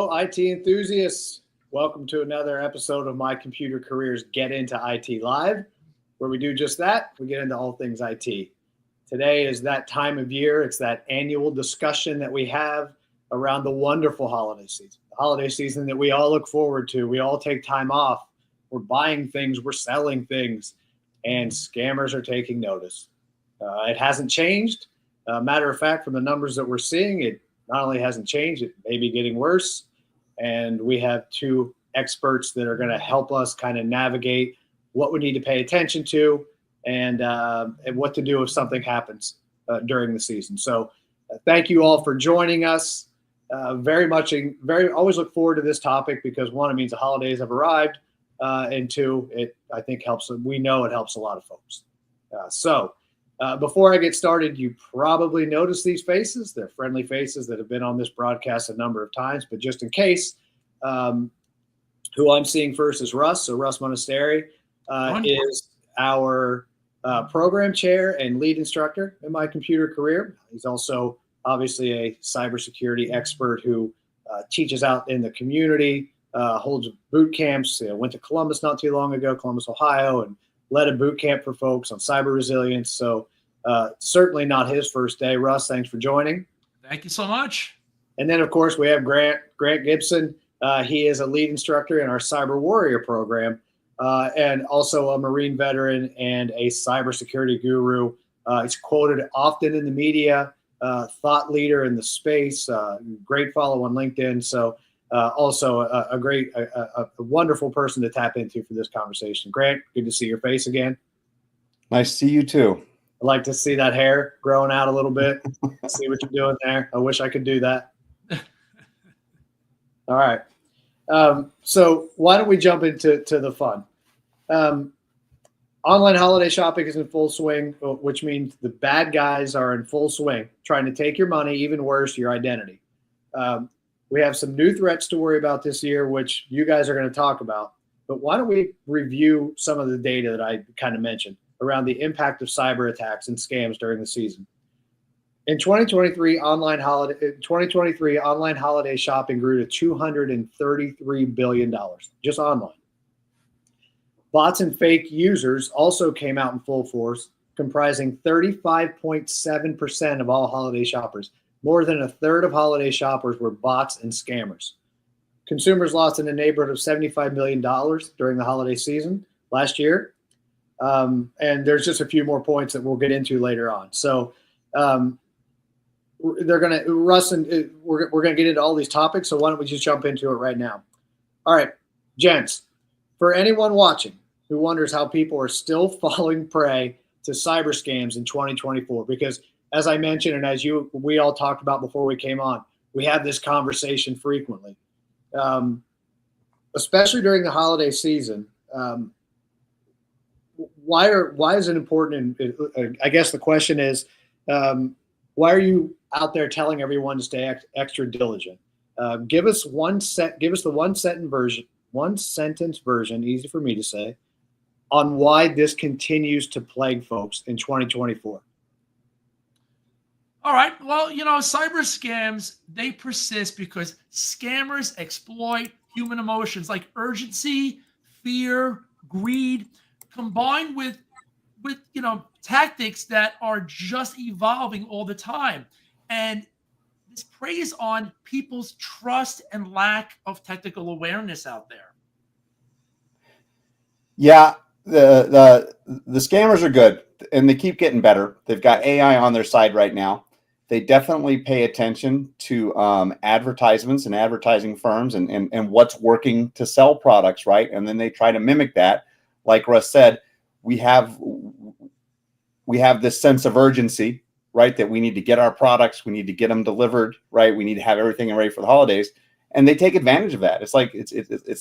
Hello, IT enthusiasts. Welcome to another episode of My Computer Career's Get Into IT Live, where we do just that. We get into all things IT. Today is that time of year. It's that annual discussion that we have around the wonderful holiday season, the holiday season that we all look forward to. We all take time off. We're buying things, we're selling things, and scammers are taking notice. It hasn't changed. Matter of fact, from the numbers that we're seeing, it not only hasn't changed, it may be getting worse. And we have two experts that are going to help us kind of navigate what we need to pay attention to and what to do if something happens during the season. So thank you all for joining us. Always look forward to this topic because one, it means the holidays have arrived. And two, I think we know it helps a lot of folks. Before I get started, you probably noticed these faces. They're friendly faces that have been on this broadcast a number of times, but just in case, who I'm seeing first is Russ. So Russ Munisteri is our program chair and lead instructor in My Computer Career. He's also obviously a cybersecurity expert who teaches out in the community, holds boot camps. Went to Columbus not too long ago, Columbus, Ohio, and led a boot camp for folks on cyber resilience. So certainly not his first day. Russ, thanks for joining. Thank you so much. And then, of course, we have Grant Gibson. He is a lead instructor in our Cyber Warrior program and also a Marine veteran and a cybersecurity guru. He's quoted often in the media, thought leader in the space, great follow on LinkedIn. So also a wonderful person to tap into for this conversation. Grant, good to see your face again. Nice to see you too. I like to see that hair growing out a little bit. See what you're doing there. I wish I could do that. All right. So why don't we jump into the fun? Online holiday shopping is in full swing, which means the bad guys are in full swing, trying to take your money, even worse, your identity. We have some new threats to worry about this year, which you guys are going to talk about. But why don't we review some of the data that I kind of mentioned around the impact of cyber attacks and scams during the season. In 2023, online holiday shopping grew to $233 billion, just online. Bots and fake users also came out in full force, comprising 35.7% of all holiday shoppers. More than a third of holiday shoppers were bots and scammers. Consumers lost in the neighborhood of $75 million during the holiday season last year. And there's just a few more points that we'll get into later on. So Russ and we're going to get into all these topics. So why don't we just jump into it right now? All right, gents, for anyone watching who wonders how people are still falling prey to cyber scams in 2024, because as I mentioned, and we all talked about before we came on, we have this conversation frequently, especially during the holiday season. Why is it important? And I guess the question is, why are you out there telling everyone to stay extra diligent? Give us the one sentence version, easy for me to say, on why this continues to plague folks in 2024. All right. Well, cyber scams, they persist because scammers exploit human emotions like urgency, fear, greed, combined with tactics that are just evolving all the time. And this preys on people's trust and lack of technical awareness out there. Yeah, the scammers are good and they keep getting better. They've got AI on their side right now. They definitely pay attention to advertisements and advertising firms and what's working to sell products, right? And then they try to mimic that. Like Russ said, we have this sense of urgency, right? That we need to get our products, we need to get them delivered, right? We need to have everything ready for the holidays, and they take advantage of that. It's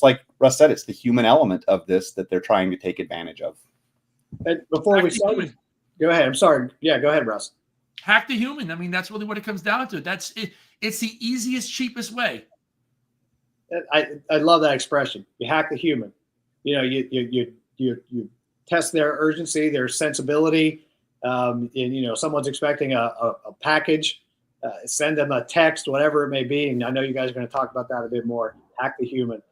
like Russ said, it's the human element of this that they're trying to take advantage of. And before we start, go ahead. I'm sorry. Yeah, go ahead, Russ. Hack the human. I mean, that's really what it comes down to. That's it. It's the easiest, cheapest way. I love that expression. You hack the human. You test their urgency, their sensibility. Someone's expecting a package send them a text, whatever it may be. And I know you guys are going to talk about that a bit more. Hack the human.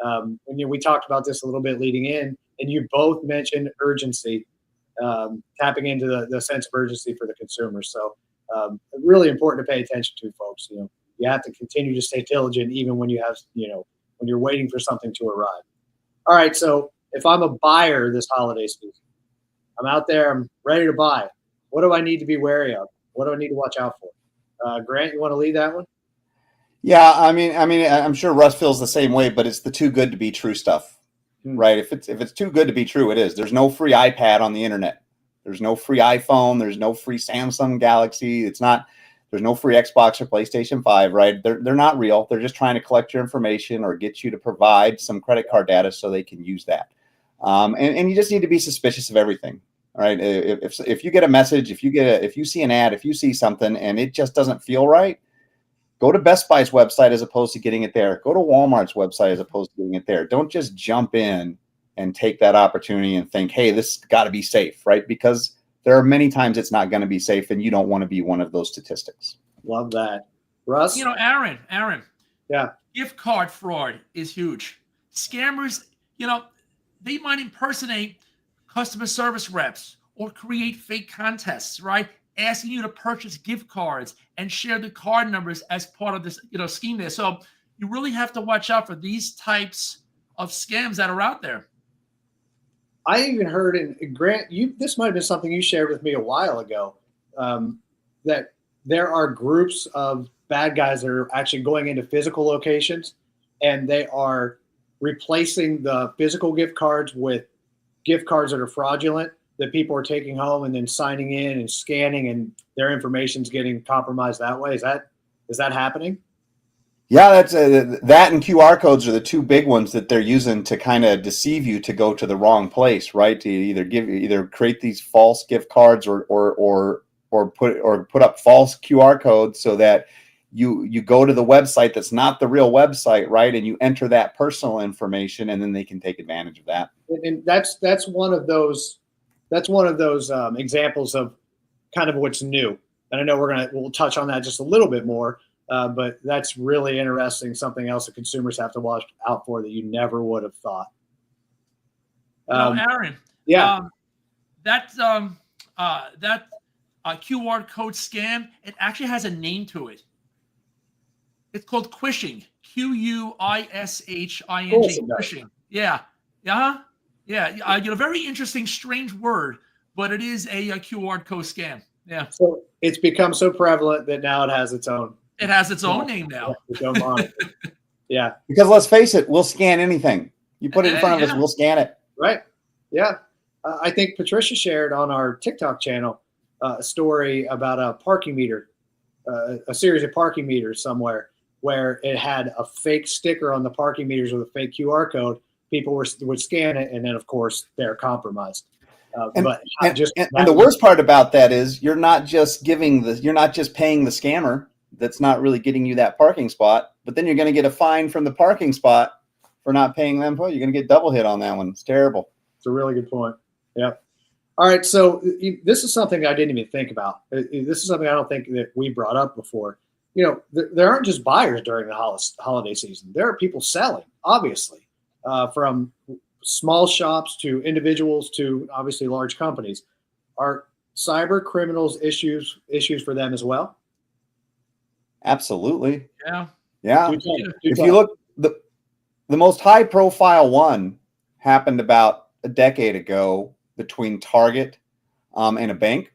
And we talked about this a little bit leading in, and you both mentioned urgency, tapping into the sense of urgency for the consumer. So really important to pay attention to, folks. You have to continue to stay diligent even when you have, when you're waiting for something to arrive. All right, so if I'm a buyer this holiday season, I'm out there, I'm ready to buy. What do I need to be wary of? What do I need to watch out for? Grant, you want to lead that one? Yeah, I mean, I'm sure Russ feels the same way, but it's the too good to be true stuff, right? If it's too good to be true, it is. There's no free iPad on the internet. There's no free iPhone. There's no free Samsung Galaxy. There's no free Xbox or PlayStation 5, right? They're not real. They're just trying to collect your information or get you to provide some credit card data so they can use that. And you just need to be suspicious of everything. All right. If you get a message, if you see an ad, if you see something and it just doesn't feel right, go to Best Buy's website as opposed to getting it there. Go to Walmart's website as opposed to getting it there. Don't just jump in and take that opportunity and think, hey, this got to be safe, right? Because there are many times it's not going to be safe, and you don't want to be one of those statistics. Love that. Russ? Aaron. Yeah. Gift card fraud is huge. Scammers, they might impersonate customer service reps or create fake contests, right? Asking you to purchase gift cards and share the card numbers as part of this, scheme there. So you really have to watch out for these types of scams that are out there. I even heard, and Grant, this might have been something you shared with me a while ago, that there are groups of bad guys that are actually going into physical locations, and they are replacing the physical gift cards with gift cards that are fraudulent that people are taking home and then signing in and scanning, and their information's getting compromised that way. Is that happening? Yeah, that's that and QR codes are the two big ones that they're using to kind of deceive you to go to the wrong place, right? To either create these false gift cards or put up false QR codes so that you go to the website that's not the real website, right? And you enter that personal information, and then they can take advantage of that. And that's one of those examples of kind of what's new. And I know we'll touch on that just a little bit more. But that's really interesting. Something else that consumers have to watch out for that you never would have thought. Aaron. Yeah. That QR code scam, it actually has a name to it. It's called quishing. Quishing. Quishing. Yeah. Very interesting, strange word, but it is a QR code scam. Yeah. So it's become so prevalent that now it has its own. It has its own name now. Yeah. Because let's face it, we'll scan anything. You put it in front of us, we'll scan it. Right. Yeah. I think Patricia shared on our TikTok channel a story about a parking meter, a series of parking meters somewhere where it had a fake sticker on the parking meters with a fake QR code. People would scan it, and then, of course, they're compromised. And the worst part about that is you're not just paying the scammer that's not really getting you that parking spot, but then you're going to get a fine from the parking spot for not paying them. You're going to get double hit on that one. It's terrible. It's a really good point. Yeah. All right. So this is something I didn't even think about. This is something I don't think that we brought up before. There aren't just buyers during the holiday season. There are people selling, obviously, from small shops to individuals to obviously large companies. Are cyber criminals issues for them as well? Absolutely. Yeah. If you look, the most high profile one happened about a decade ago between Target and a bank.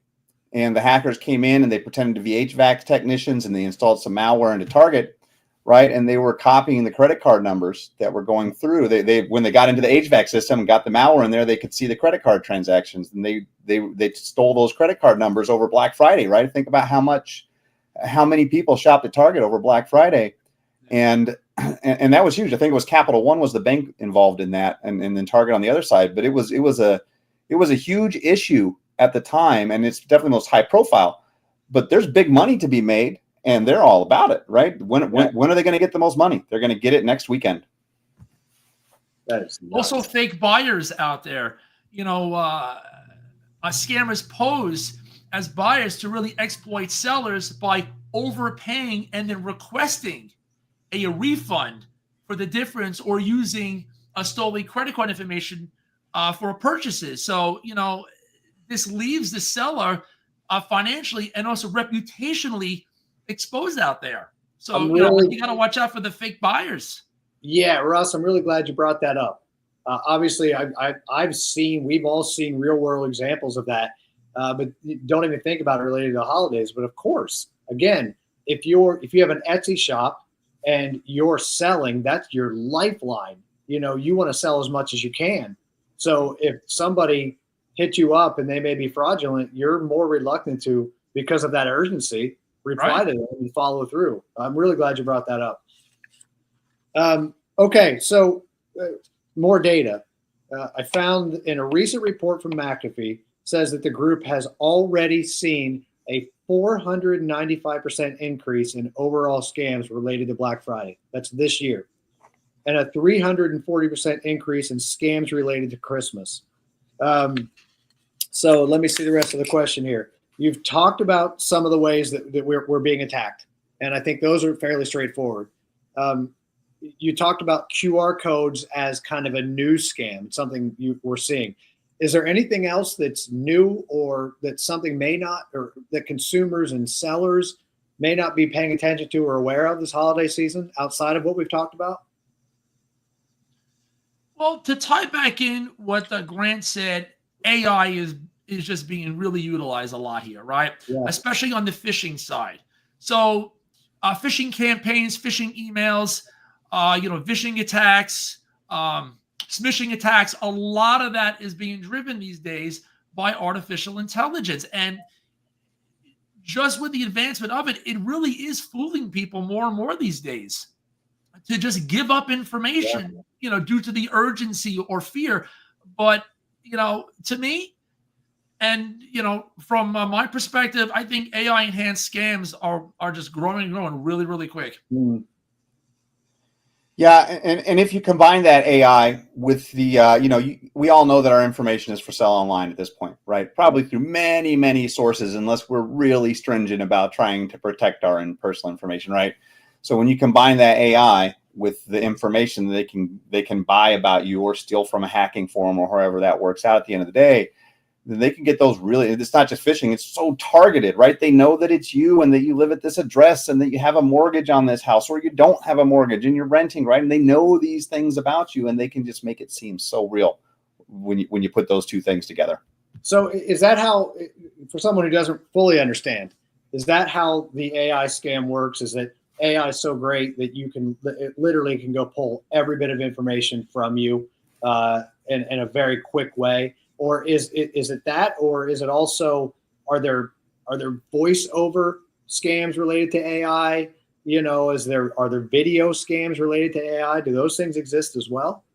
And the hackers came in and they pretended to be HVAC technicians, and they installed some malware into Target, right? And they were copying the credit card numbers that were going through. They when they got into the HVAC system and got the malware in there, they could see the credit card transactions, and they stole those credit card numbers over Black Friday, right? Think about how many people shopped at Target over Black Friday, and that was huge. I think it was Capital One was the bank involved in that, and then Target on the other side. But it was a huge issue at the time, and it's definitely the most high profile. But there's big money to be made, and they're all about it, right? When are they going to get the most money? They're going to get it next weekend. That is nuts. Also, fake buyers out there. Scammers pose as buyers to really exploit sellers by overpaying and then requesting a refund for the difference, or using a stolen credit card information for purchases. So, this leaves the seller financially and also reputationally exposed out there. So, you got to watch out for the fake buyers. Yeah, Russ, I'm really glad you brought that up. Obviously, we've all seen real world examples of that, but don't even think about it related to the holidays. But of course, again, if you have an Etsy shop and you're selling, that's your lifeline. You want to sell as much as you can. So if somebody hits you up and they may be fraudulent, you're more reluctant to, because of that urgency, reply to them and follow through. I'm really glad you brought that up. Okay, so more data. I found in a recent report from McAfee says that the group has already seen a 495% increase in overall scams related to Black Friday. That's this year. And a 340% increase in scams related to Christmas. So let me see the rest of the question here. You've talked about some of the ways that we're being attacked, and I think those are fairly straightforward. You talked about QR codes as kind of a new scam, something we're seeing. Is there anything else that's new, or that something may not, or that consumers and sellers may not be paying attention to or aware of this holiday season outside of what we've talked about? Well, to tie back in what Grant said, AI is just being really utilized a lot here, right? Yeah. Especially on the phishing side. So phishing campaigns, phishing emails, phishing attacks, smishing attacks, a lot of that is being driven these days by artificial intelligence. And just with the advancement of it, it really is fooling people more and more these days to just give up information, due to the urgency or fear. But, to me, and, from my perspective, I think AI enhanced scams are just growing really, really quick. Mm. Yeah, and if you combine that AI with the, we all know that our information is for sale online at this point, right? Probably through many, many sources, unless we're really stringent about trying to protect our personal information, right? So when you combine that AI with the information they can buy about you or steal from a hacking forum or however that works out at the end of the day, then they can get those really, it's not just phishing, it's so targeted, right? They know that it's you and that you live at this address and that you have a mortgage on this house, or you don't have a mortgage and you're renting, right? And they know these things about you, and they can just make it seem so real when you put those two things together. So is that how, for someone who doesn't fully understand, is that how the AI scam works? Is that AI is so great that it literally can go pull every bit of information from you in a very quick way? Or is it that, or is it also, are there voiceover scams related to AI? Are there video scams related to AI? Do those things exist as well?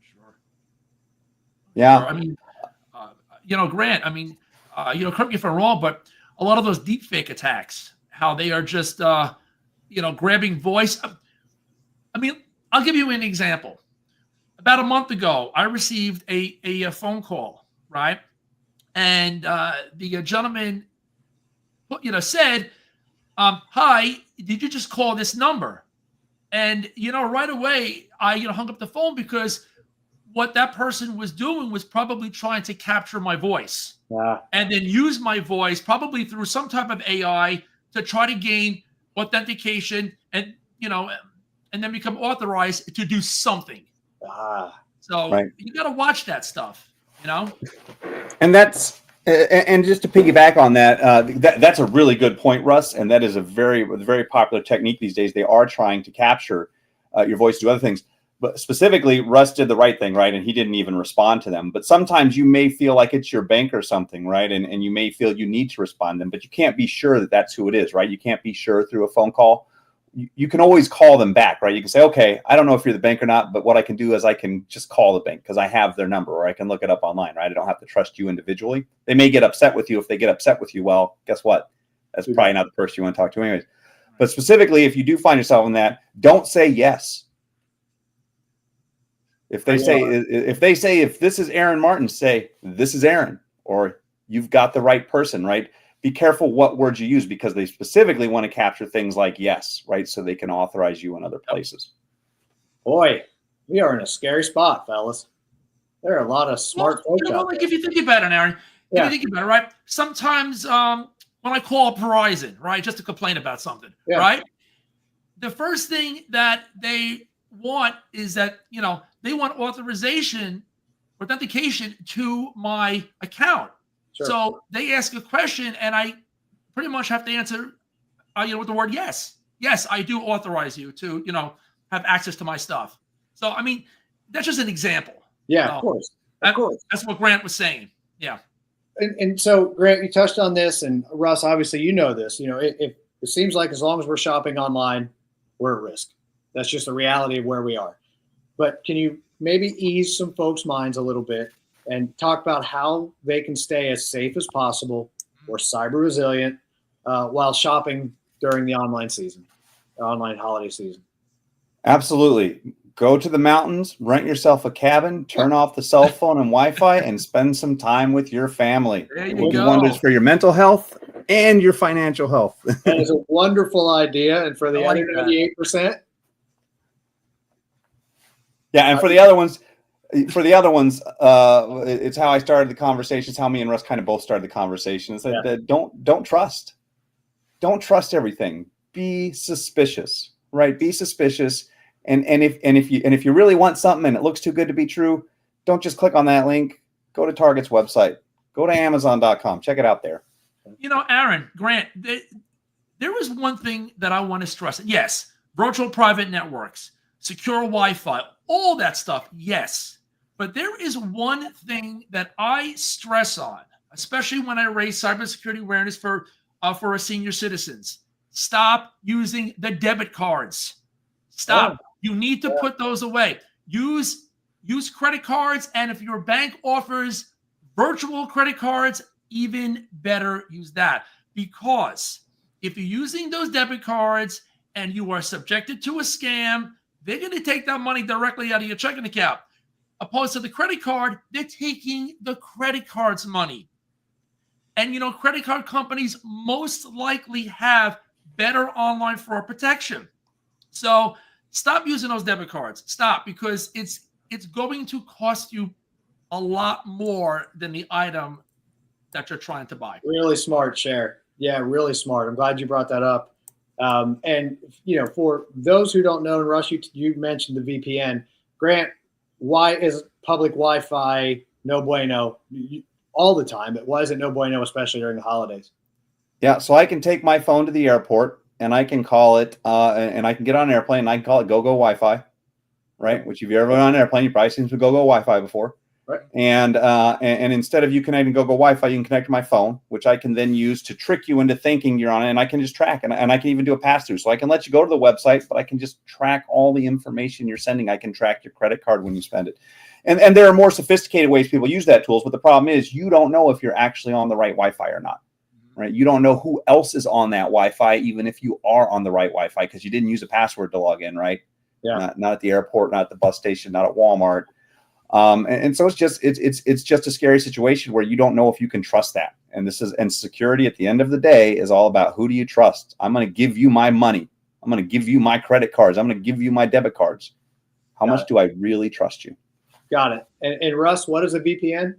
Sure. Yeah. I mean, Grant, correct me if I'm wrong, but a lot of those deepfake attacks, how they are just, grabbing voice. I mean, I'll give you an example. About a month ago, I received a phone call, right? And the gentleman, said, "Hi, did you just call this number?" And right away, I hung up the phone, because what that person was doing was probably trying to capture my voice, and then use my voice probably through some type of AI to try to gain authentication and then become authorized to do something. So right. You got to watch that stuff, And that's, and just to piggyback on that, that's a really good point, Russ. And that is a very popular technique these days. They are trying to capture your voice to do other things. But specifically, Russ did the right thing, right? And he didn't even respond to them. But sometimes you may feel like it's your bank or something, right? And you may feel you need to respond to them, but you can't be sure that that's who it is, right? You can't be sure through a phone call. You can always call them back, right? You can say, okay, I don't know if you're the bank or not, but what I can do is I can just call the bank because I have their number, or I can look it up online, right? I don't have to trust you individually. They may get upset with you. If they get upset with you, well, guess what? That's probably not the person you want to talk to anyways. But specifically, if you do find yourself in that, don't say yes. If they say, if this is Aaron Martin, say, this is Aaron, or you've got the right person, right? be careful what words you use, because they specifically want to capture things like yes, right? So they can authorize you in other places. Boy, we are in a scary spot, fellas. There are a lot of smart folks out like there. if you think about it, Aaron, Yeah. if you think about it, right? Sometimes when I call up Verizon, right, just to complain about something, Yeah. right? The first thing that they want is that, they want authentication to my account. Sure. So they ask a question and I pretty much have to answer, with the word yes. Yes, I do authorize you to, have access to my stuff. So, I mean, that's just an example. Yeah, of course. Of course. That's what Grant was saying. Yeah. And so, Grant, you touched on this, and Russ, obviously, you know this. It seems like as long as we're shopping online, we're at risk. That's just the reality of where we are. But can you maybe ease some folks' minds a little bit and talk about how they can stay as safe as possible or cyber resilient while shopping during the online holiday season? Absolutely. Go to the mountains, rent yourself a cabin, turn off the cell phone and Wi-Fi, and spend some time with your family. There It you will do go. wonders for your mental health and your financial health. That is a wonderful idea. And for the I like other 98%, Yeah, and for the other ones, it's how I started the conversation. It's how me and Russ kind of both started the conversation. It's that don't trust everything. Be suspicious, right? Be suspicious, and if you really want something and it looks too good to be true, don't just click on that link. Go to Target's website. Go to Amazon.com. Check it out there. Aaron, Grant, there was one thing that I want to stress. Yes, virtual private networks, secure Wi-Fi, all that stuff, yes. But there is one thing that I stress on, especially when I raise cybersecurity awareness for our senior citizens. Stop using the debit cards. Stop. Oh. You need to put those away. Use credit cards, and if your bank offers virtual credit cards, even better, use that. Because if you're using those debit cards and you are subjected to a scam, they're going to take that money directly out of your checking account. Opposed to the credit card, they're taking the credit card's money. And, credit card companies most likely have better online fraud protection. So stop using those debit cards. Stop, because it's going to cost you a lot more than the item that you're trying to buy. Really smart, Cher. Yeah, really smart. I'm glad you brought that up. And for those who don't know, and Russ, you mentioned the VPN. Grant, why is public Wi-Fi no bueno all the time? But why is it no bueno, especially during the holidays? Yeah, so I can take my phone to the airport and I can call it, and I can get on an airplane and I can call it go-go Wi-Fi, right? Which if you've ever been on an airplane, you've probably seen some go-go Wi-Fi before. Right. And instead of you connecting go-go Wi-Fi, you can connect to my phone, which I can then use to trick you into thinking you're on it, and I can just track, and I can even do a pass-through. So I can let you go to the website, but I can just track all the information you're sending. I can track your credit card when you spend it. And there are more sophisticated ways people use that tools, but the problem is you don't know if you're actually on the right Wi-Fi or not, right? You don't know who else is on that Wi-Fi, even if you are on the right Wi-Fi, because you didn't use a password to log in, right? Yeah. Not at the airport, not at the bus station, not at Walmart. And so it's just a scary situation where you don't know if you can trust that. And security at the end of the day is all about who do you trust? I'm going to give you my money. I'm going to give you my credit cards. I'm going to give you my debit cards. How much do I really trust you? Got it. And Russ, what is a VPN?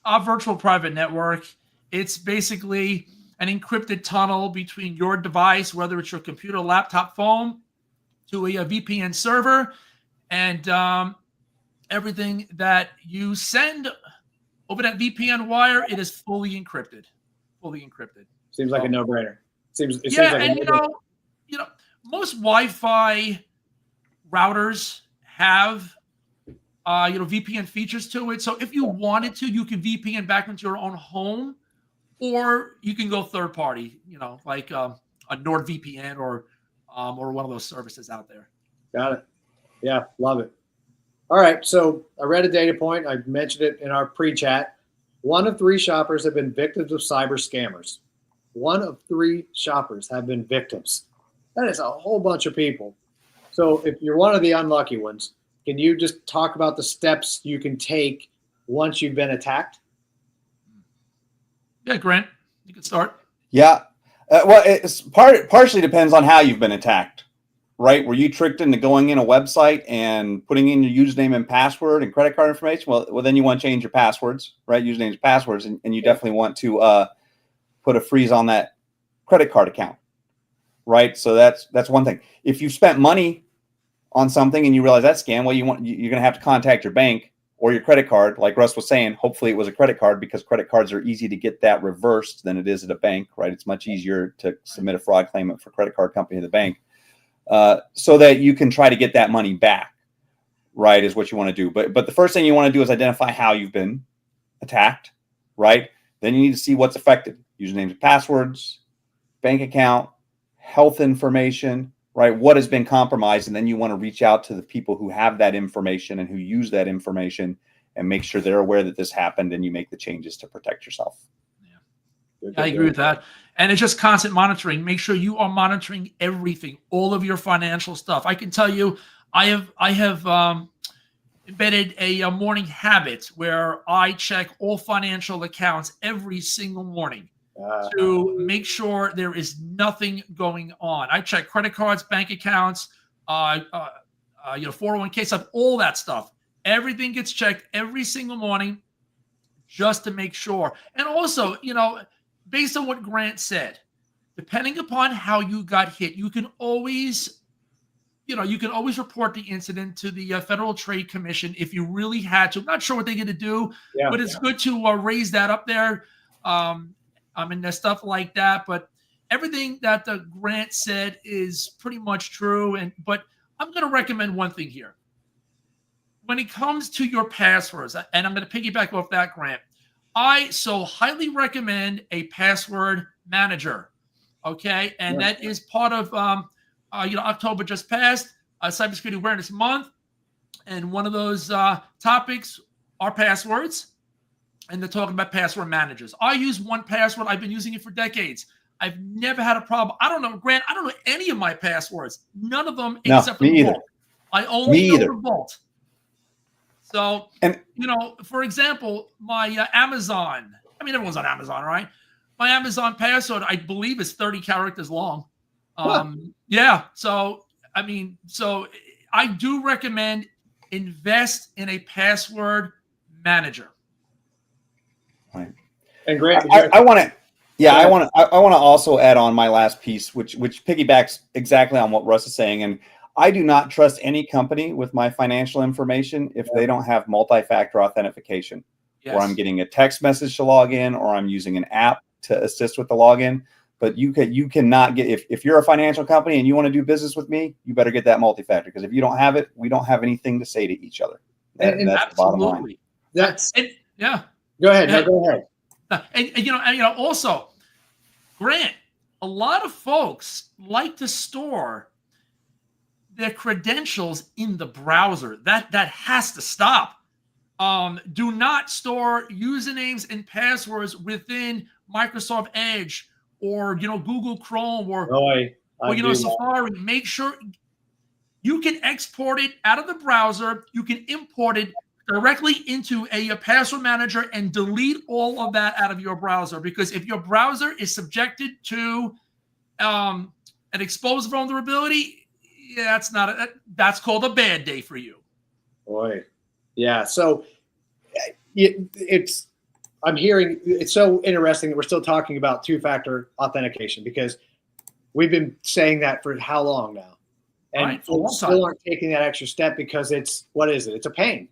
A virtual private network. It's basically an encrypted tunnel between your device, whether it's your computer, laptop, phone, to a VPN server, and everything that you send over that VPN wire, it is fully encrypted. Fully encrypted. Seems like a no-brainer. Seems like and most Wi-Fi routers have VPN features to it. So if you wanted to, you can VPN back into your own home, or you can go third party, like a NordVPN or one of those services out there. Got it. Yeah, love it. All right, so I read a data point. I mentioned it in our pre-chat. 1 of 3 shoppers have been victims of cyber scammers. 1 of 3 shoppers have been victims. That is a whole bunch of people. So if you're one of the unlucky ones, can you just talk about the steps you can take once you've been attacked? Yeah, Grant. You can start. Yeah. Well, it's partially depends on how you've been attacked, right? Were you tricked into going in a website and putting in your username and password and credit card information? Well, then you want to change your passwords, right? Usernames and passwords, and you definitely want to put a freeze on that credit card account, right? So that's one thing. If you've spent money on something and you realize that's scam, well, you're going to have to contact your bank or your credit card. Like Russ was saying, hopefully it was a credit card, because credit cards are easy to get that reversed than it is at a bank, right? It's much easier to submit a fraud claim for credit card company to the bank, so that you can try to get that money back, right, is what you want to do. But the first thing you want to do is identify how you've been attacked, right? Then you need to see what's affected: usernames and passwords, bank account, health information, right? What has been compromised? And then you want to reach out to the people who have that information and who use that information and make sure they're aware that this happened, and you make the changes to protect yourself. Yeah. I agree with that. And it's just constant monitoring. Make sure you are monitoring everything, all of your financial stuff. I can tell you, I have embedded a morning habit where I check all financial accounts every single morning to make sure there is nothing going on. I check credit cards, bank accounts, 401k stuff, all that stuff. Everything gets checked every single morning just to make sure. And also, based on what Grant said, depending upon how you got hit, you can always report the incident to the Federal Trade Commission if you really had to. I'm not sure what they're going to do, but it's good to raise that up there. There's stuff like that, but everything that the Grant said is pretty much true. But I'm going to recommend one thing here. When it comes to your passwords, and I'm going to piggyback off that, Grant, I so highly recommend a password manager. Okay, and that is part of October just passed, Cybersecurity Awareness Month, and one of those topics are passwords. And they're talking about password managers. I use 1Password. I've been using it for decades. I've never had a problem. I don't know, Grant, I don't know any of my passwords. None of them except for the vault. I only know the vault. So, for example, my Amazon, everyone's on Amazon, right? My Amazon password, I believe, is 30 characters long. Yeah. So I do recommend invest in a password manager. Right. And Grant, I want to also add on my last piece, which piggybacks exactly on what Russ is saying. And I do not trust any company with my financial information if they don't have multi-factor authentication, where I'm getting a text message to log in, or I'm using an app to assist with the login. But you cannot get, if you're a financial company and you want to do business with me, you better get that multi-factor, because if you don't have it, we don't have anything to say to each other. And that's the bottom line. Go ahead. No, go ahead. And also, Grant, a lot of folks like to store their credentials in the browser. That has to stop. Do not store usernames and passwords within Microsoft Edge or Google Chrome or Safari. Make sure you can export it out of the browser. You can import it directly into a password manager and delete all of that out of your browser. Because if your browser is subjected to an exposed vulnerability, that's called a bad day for you. Boy, yeah. So I'm hearing it's so interesting that we're still talking about two-factor authentication, because we've been saying that for how long now, and folks still aren't taking that extra step because it's a pain.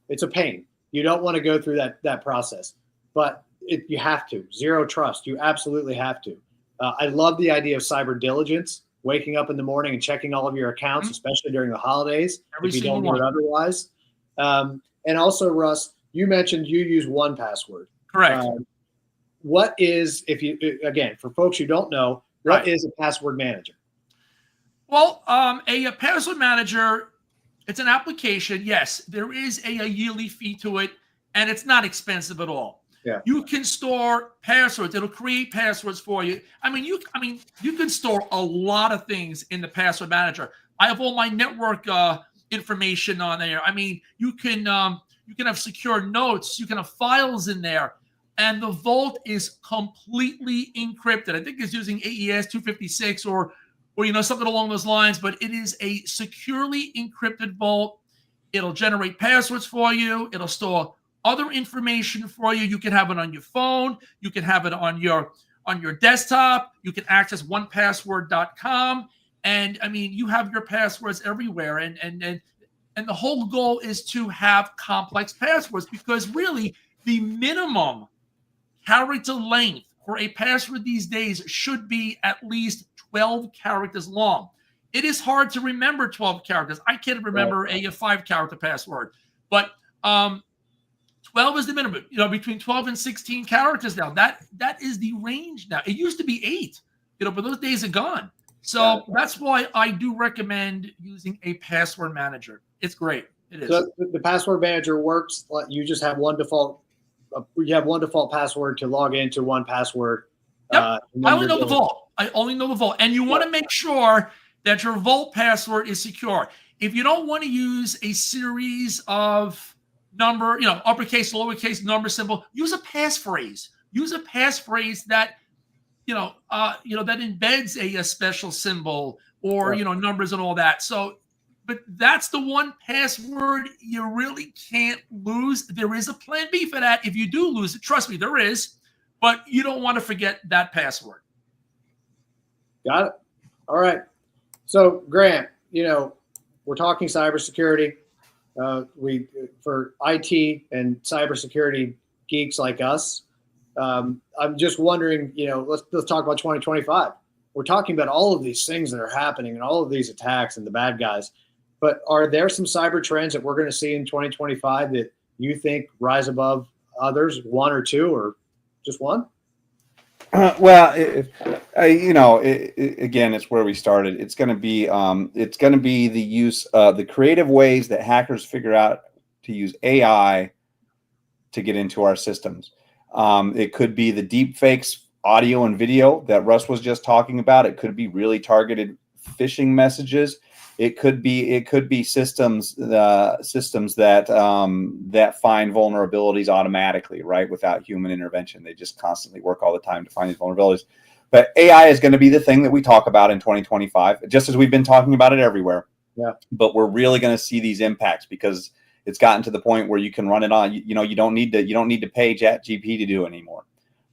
It's a pain. You don't want to go through that process, but you have to. Zero trust. You absolutely have to. I love the idea of cyber diligence, waking up in the morning and checking all of your accounts, especially during the holidays, if you don't do it otherwise. And also, Russ, you mentioned you use 1Password. Correct. What is, for folks who don't know, what is a password manager? Well, a password manager, it's an application. Yes, there is a yearly fee to it, and it's not expensive at all. Yeah. You can store passwords. It'll create passwords for you. You can store a lot of things in the password manager. I have all my network information on there. You can have secure notes. You can have files in there. and the vault is completely encrypted. I think it's using AES 256 or something along those lines, but it is a securely encrypted vault. It'll generate passwords for you. It'll store other information for you. You can have it on your phone. You can have it on your desktop. You can access onepassword.com. And I mean, you have your passwords everywhere. And the whole goal is to have complex passwords, because really the minimum character length for a password these days should be at least 12 characters long. It is hard to remember 12 characters. I can't remember a 5-character password, but 12 is the minimum. Between 12 and 16 characters now. That is the range now. It used to be 8, but those days are gone. So that's why I do recommend using a password manager. It's great. It is. So the password manager works. You just have one default. You have one default password to log into 1Password. Yep. I only know the vault. And you want to make sure that your vault password is secure. If you don't want to use a series of number, uppercase, lowercase, number symbol, use a passphrase. Use a passphrase that that embeds a special symbol or numbers and all that. So, but that's the one password you really can't lose. There is a plan B for that. If you do lose it, trust me, there is. But you don't want to forget that password. Got it. All right. So, Grant, we're talking cybersecurity. For IT and cybersecurity geeks like us, I'm just wondering, let's talk about 2025. We're talking about all of these things that are happening and all of these attacks and the bad guys. But are there some cyber trends that we're going to see in 2025 that you think rise above others, one or two, or just one? Again, it's where we started. It's going to be the use, the creative ways that hackers figure out to use AI to get into our systems. It could be the deep fakes, audio and video that Russ was just talking about. It could be really targeted phishing messages. It could be systems that find vulnerabilities automatically, right, without human intervention. They just constantly work all the time to find these vulnerabilities. But AI is going to be the thing that we talk about in 2025, just as we've been talking about it everywhere. Yeah. But we're really going to see these impacts because it's gotten to the point where you can run it on. You don't need to pay ChatGPT to do it anymore,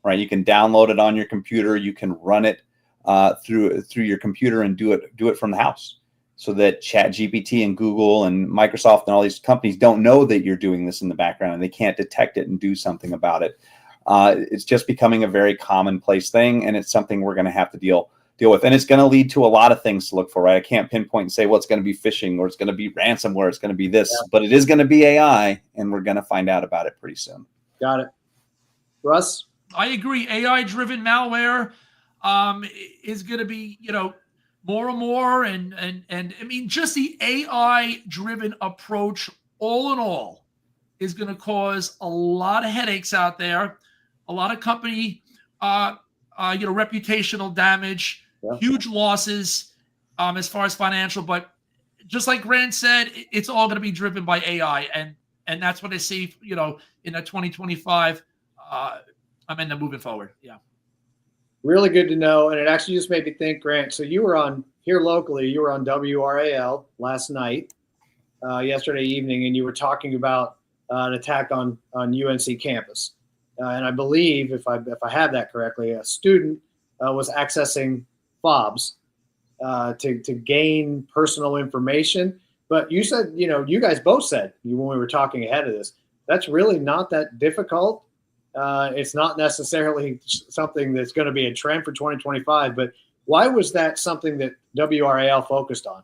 right? You can download it on your computer. You can run it through your computer and do it from the house. So that ChatGPT and Google and Microsoft and all these companies don't know that you're doing this in the background and they can't detect it and do something about it. It's just becoming a very commonplace thing, and it's something we're going to have to deal with. And it's going to lead to a lot of things to look for, right? I can't pinpoint and say, well, it's going to be phishing or it's going to be ransomware, it's going to be this, but it is going to be AI, and we're going to find out about it pretty soon. Got it. Russ? I agree. AI-driven malware is going to be, more and more, and I mean, just the AI-driven approach, all in all, is going to cause a lot of headaches out there, a lot of company, reputational damage, huge losses, as far as financial. But just like Grant said, it's all going to be driven by AI, and that's what I see, in a 2025. I'm in the moving forward. Yeah. Really good to know. And it actually just made me think, Grant, so you were on here locally, you were on WRAL last night, yesterday evening, and you were talking about an attack on UNC campus. And I believe, if I have that correctly, a student was accessing fobs to gain personal information. But you said, you guys both said when we were talking ahead of this, that's really not that difficult. It's not necessarily something that's going to be a trend for 2025, but why was that something that WRAL focused on?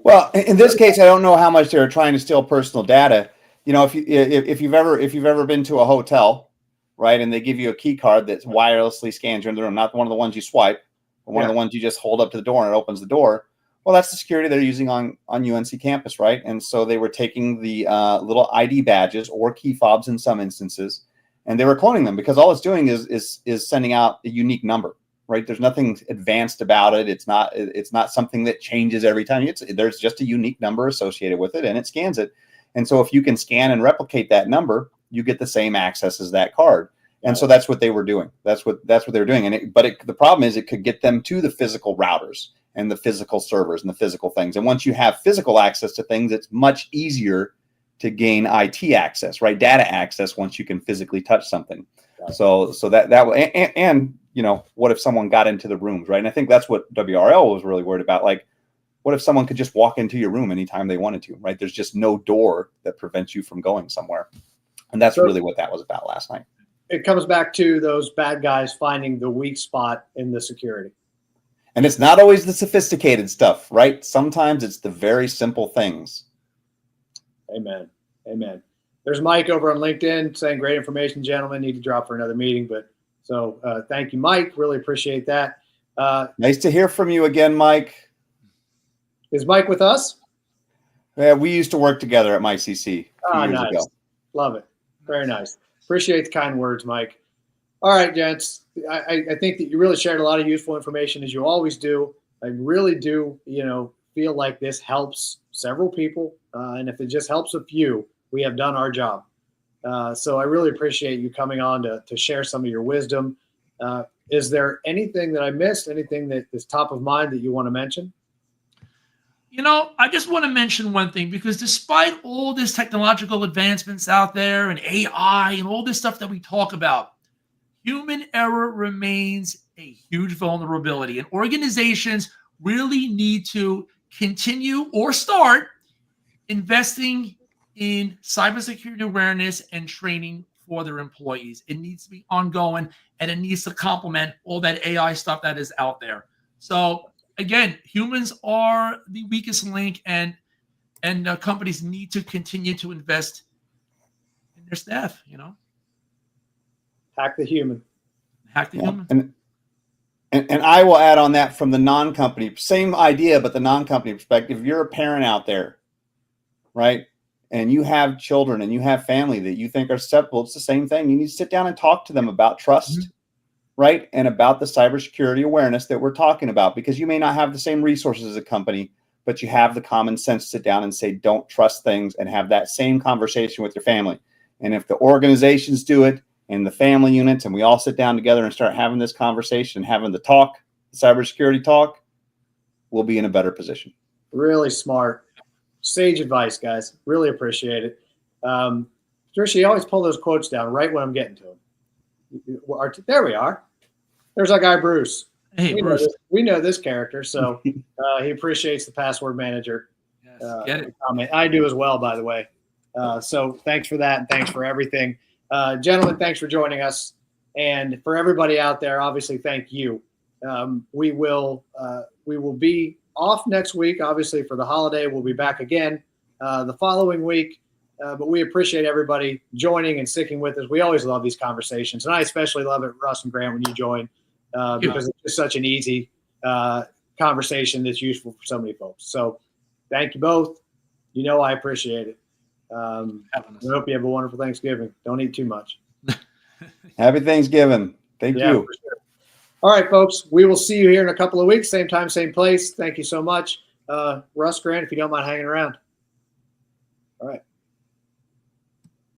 Well, in this case, I don't know how much they were trying to steal personal data. If you've ever been to a hotel, right, and they give you a key card that wirelessly scans you in the room, not one of the ones you swipe, but one of the ones you just hold up to the door and it opens the door. Well, that's the security they're using on UNC campus, right? And so they were taking the little ID badges or key fobs in some instances, and they were cloning them because all it's doing is sending out a unique number, right? There's nothing advanced about it. It's not something that changes every time. There's just a unique number associated with it, and it scans it. And so if you can scan and replicate that number, you get the same access as that card. And Right. so that's what they were doing. That's what they were doing. And the problem is it could get them to the physical routers and the physical servers and the physical things. And once you have physical access to things, it's much easier to gain IT access, right? Data access once you can physically touch something. Right. So that and you know, what if someone got into the rooms, right? And I think that's what WRL was really worried about. Like, what if someone could just walk into your room anytime they wanted to, right? There's just no door that prevents you from going somewhere. And that's really what that was about last night. It comes back to those bad guys finding the weak spot in the security. And it's not always the sophisticated stuff, right? Sometimes it's the very simple things. Amen. Amen. There's Mike over on LinkedIn saying, great information, gentlemen. Need to drop for another meeting. But so thank you, Mike. Really appreciate that. Nice to hear from you again, Mike. Is Mike with us? Yeah, we used to work together at MyCC a few years ago. Love it. Very nice. Appreciate the kind words, Mike. All right, gents. I think that you really shared a lot of useful information, as you always do. I really do, feel like this helps several people. And if it just helps a few, we have done our job. So I really appreciate you coming on to share some of your wisdom. Is there anything that I missed, anything that is top of mind that you want to mention? I just want to mention one thing, because despite all this technological advancements out there and AI and all this stuff that we talk about, human error remains a huge vulnerability, and organizations really need to continue or start investing in cybersecurity awareness and training for their employees. It needs to be ongoing, and it needs to complement all that AI stuff that is out there. So again, humans are the weakest link, and companies need to continue to invest in their staff. Hack the human. Hack the human. And I will add on that from the non-company, same idea, but the non-company perspective. If you're a parent out there, right, and you have children and you have family that you think are susceptible, it's the same thing. You need to sit down and talk to them about trust, right, and about the cybersecurity awareness that we're talking about, because you may not have the same resources as a company, but you have the common sense to sit down and say, don't trust things, and have that same conversation with your family. And if the organizations do it, and the family units, and we all sit down together and start having this conversation, having the talk, the cybersecurity talk, we'll be in a better position. Really smart. Sage advice, guys. Really appreciate it. Tricia, you always pull those quotes down right when I'm getting to them. There we are. There's our guy, Bruce. Hey, Bruce. We know this character, so he appreciates the password manager. Yes, get it. Comment. I do as well, by the way. So thanks for that, and thanks for everything. Gentlemen, thanks for joining us. And for everybody out there, obviously, thank you. We will be off next week, obviously, for the holiday. We'll be back again the following week. But we appreciate everybody joining and sticking with us. We always love these conversations. And I especially love it, Russ and Grant, when you join, because it's just such an easy conversation that's useful for so many folks. So thank you both. I appreciate it. I hope you have a wonderful Thanksgiving. Don't eat too much. Happy Thanksgiving. Thank you. For sure. All right, folks. We will see you here in a couple of weeks. Same time, same place. Thank you so much. Russ, Grant, if you don't mind hanging around. All right.